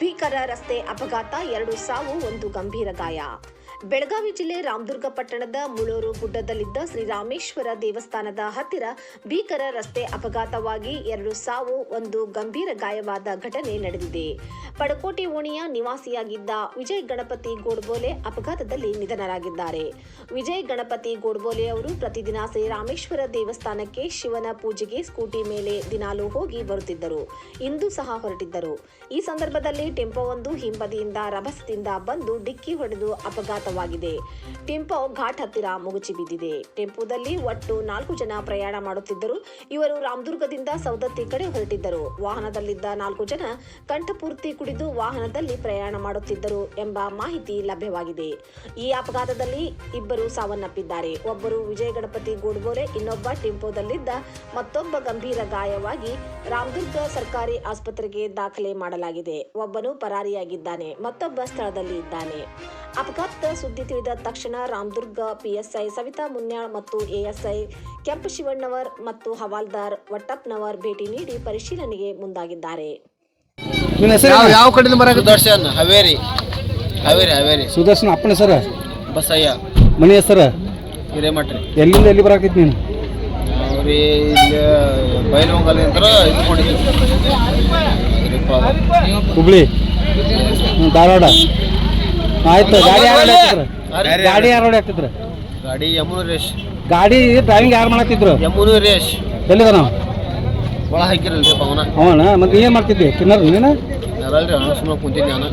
ಭೀಕರ ರಸ್ತೆ ಅಪಘಾತ, 2 ಸಾವು, 1 ಗಂಭೀರ ಗಾಯ. ಬೆಳಗಾವಿ ಜಿಲ್ಲೆ ರಾಮದುರ್ಗ ಪಟ್ಟಣದ ಮುಳೂರು ಗುಡ್ಡದಲ್ಲಿದ್ದ ಶ್ರೀರಾಮೇಶ್ವರ ದೇವಸ್ಥಾನದ ಹತ್ತಿರ ಭೀಕರ ರಸ್ತೆ ಅಪಘಾತವಾಗಿ 2 ಸಾವು, 1 ಗಂಭೀರ ಗಾಯವಾದ ಘಟನೆ ನಡೆದಿದೆ. ಪಡಕೋಟಿ ಓಣಿಯ ನಿವಾಸಿಯಾಗಿದ್ದ ವಿಜಯ್ ಗಣಪತಿ ಗೋಡ್ಬೋಲೆ ಅಪಘಾತದಲ್ಲಿ ನಿಧನರಾಗಿದ್ದಾರೆ. ವಿಜಯ್ ಗಣಪತಿ ಗೋಡ್ಬೋಲೆ ಅವರು ಪ್ರತಿದಿನ ಶ್ರೀರಾಮೇಶ್ವರ ದೇವಸ್ಥಾನಕ್ಕೆ ಶಿವನ ಪೂಜೆಗೆ ಸ್ಕೂಟಿ ಮೇಲೆ ದಿನಾಲೂ ಹೋಗಿ ಬರುತ್ತಿದ್ದರು. ಇಂದು ಸಹ ಹೊರಟಿದ್ದರು. ಈ ಸಂದರ್ಭದಲ್ಲಿ ಟೆಂಪೋವೊಂದು ಹಿಂಬದಿಯಿಂದ ರಭಸದಿಂದ ಬಂದು ಡಿಕ್ಕಿ ಹೊಡೆದು ಅಪಘಾತವಾಗಿದೆ. ಟೆಂಪೋ ಘಾಟ್ ಹತ್ತಿರ ಮುಗುಚಿ ಬಿದ್ದಿದೆ. ಟೆಂಪೋದಲ್ಲಿ ಒಟ್ಟು 4 ಜನ ಪ್ರಯಾಣ ಮಾಡುತ್ತಿದ್ದರು. ಇವರು ರಾಮದುರ್ಗದಿಂದ ಸೌದತ್ತಿ ಕಡೆ ಹೊರಟಿದ್ದರು. ವಾಹನದಲ್ಲಿದ್ದ 4 ಜನ ಕಂಠಪೂರ್ತಿ ಕುಡಿದು ವಾಹನದಲ್ಲಿ ಪ್ರಯಾಣ ಮಾಡುತ್ತಿದ್ದರು ಎಂಬ ಮಾಹಿತಿ ಲಭ್ಯವಾಗಿದೆ. ಈ ಅಪಘಾತದಲ್ಲಿ 2 ಸಾವನ್ನಪ್ಪಿದ್ದಾರೆ. ಒಬ್ಬರು ವಿಜಯ್ ಗಣಪತಿ ಗೋಡ್ಬೋಲೆ, ಇನ್ನೊಬ್ಬ ಟೆಂಪೋದಲ್ಲಿದ್ದ ಮತ್ತೊಬ್ಬ ಗಂಭೀರ ಗಾಯವಾಗಿ ರಾಮದುರ್ಗ ಸರ್ಕಾರಿ ಆಸ್ಪತ್ರೆಗೆ ದಾಖಲೆ ಮಾಡಲಾಗಿದೆ. ಒಬ್ಬನು ಪರಾರಿಯಾಗಿದ್ದಾನೆ, ಮತ್ತೊಬ್ಬ ಸ್ಥಳದಲ್ಲಿ ಇದ್ದಾನೆ. ಅಪಘಾತದ ಸುದ್ದಿ ತಿಳಿದ ತಕ್ಷಣ ರಾಮದುರ್ಗ ಪಿಎಸ್ಐ ಸವಿತಾ ಮುನ್ಯಾಳ್ ಮತ್ತು ಎಎಸ್ಐ ಕೆಂಪ ಶಿವಣ್ಣವರ್ ಮತ್ತು ಹವಾಲ್ದಾರ್ ವಟ್ಟಪ್ಪನವರ್ ಭೇಟಿ ನೀಡಿ ಪರಿಶೀಲನೆಗೆ ಮುಂದಾಗಿದ್ದಾರೆ. ಯಾವ ಕಡೆಯಿಂದ ಬರ? ಸುದರ್ಶನ್, ಹಾವೇರಿ. ಸುದರ್ಶನ್ ಅಪ್ಪನ ಹೆಸರ? ಬಸಯ್ಯ. ಮನೆ ಹೆಸರ? ಹಿರೇಮಠ್ರಿ. ಎಲ್ಲಿಂದ ಎಲ್ಲಿ ಬರಾಕೈತಿ ನೀನು? ಅವ್ರಿ ಇಲ್ಲಿ ಬೈಲಹೊಂಗಲಿಂದ ಇದ್ಕೊಂಡಿದ್ವಿ. ಹುಬ್ಳಿ, ಧಾರವಾಡ. ಆಯ್ತು. ಗಾಡಿ ಯಾರು ಹೊಡ್ಯಾಕ್ತಿದ್ರು? ಗಾಡಿ ಯಮುನರೇಶ್. ಗಾಡಿ ಡ್ರೈವಿಂಗ್ ಯಾರು ಮಾಡತ್ತಿದ್ರು? ಯಮುನರೇಶ್. ಎಲ್ಲಿದ ನಾವು? ಒಳ ಹಾಕಿರಲ್ರಿ ಅವನ. ಅವನ ಮತ್ತೆ ಏನು ಮಾಡ್ತಿದ್ದೆ? ತಿನ್ನರ್ ನೀನು? ಯಾರಲ್ರಿ ಅವನ ಸುಮ್ಮನೆ ಕುಂತಿದ್ದೆ ನಾನು.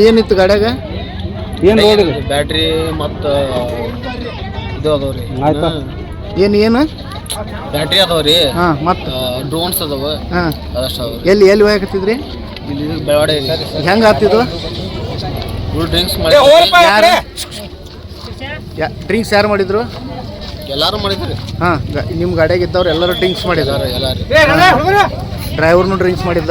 ಏನಿತ್ತು ಗಾಡ್ಯಾಗ? ಏನು ರೋಡ್? ಬ್ಯಾಟ್ರಿ ಮತ್ತು ಇದು ಅದಾವ್ರಿ. ಆಯ್ತಾ? ಏನು ಬ್ಯಾಟ್ರಿ ಅದಾವ್ರಿ. ಮತ್ತು ಡ್ರೋನ್ಸ್ ಅದಾವ. ಅದಷ್ಟು ಅದಾವ್ರಿ. ಎಲ್ಲಿ ಹೋಗಕತ್ತಿದ್ರಿ? ಇಲ್ಲಿ ಬೆಳವಾಡೆ. ಹೆಂಗೆ ಆಗ್ತಿದ್ವು? ಡ್ರಿಂಕ್ಸ್ ಮಾಡಿ. ಡ್ರಿಂಕ್ಸ್ ಯಾರು ಮಾಡಿದ್ರು? ಎಲ್ಲಾರು ಮಾಡಿದ್ರಿ. ನಿಮ್ಮ ಗಾಡಿಯಾಗ ಇದ್ದವ್ರು ಎಲ್ಲರೂ ಡ್ರಿಂಕ್ಸ್ ಮಾಡಿದ್ದಾರೆ. ಎಲ್ಲಾರು ಡ್ರೈವರ್ನು ಡ್ರಿಂಕ್ಸ್ ಮಾಡಿದ್ದ?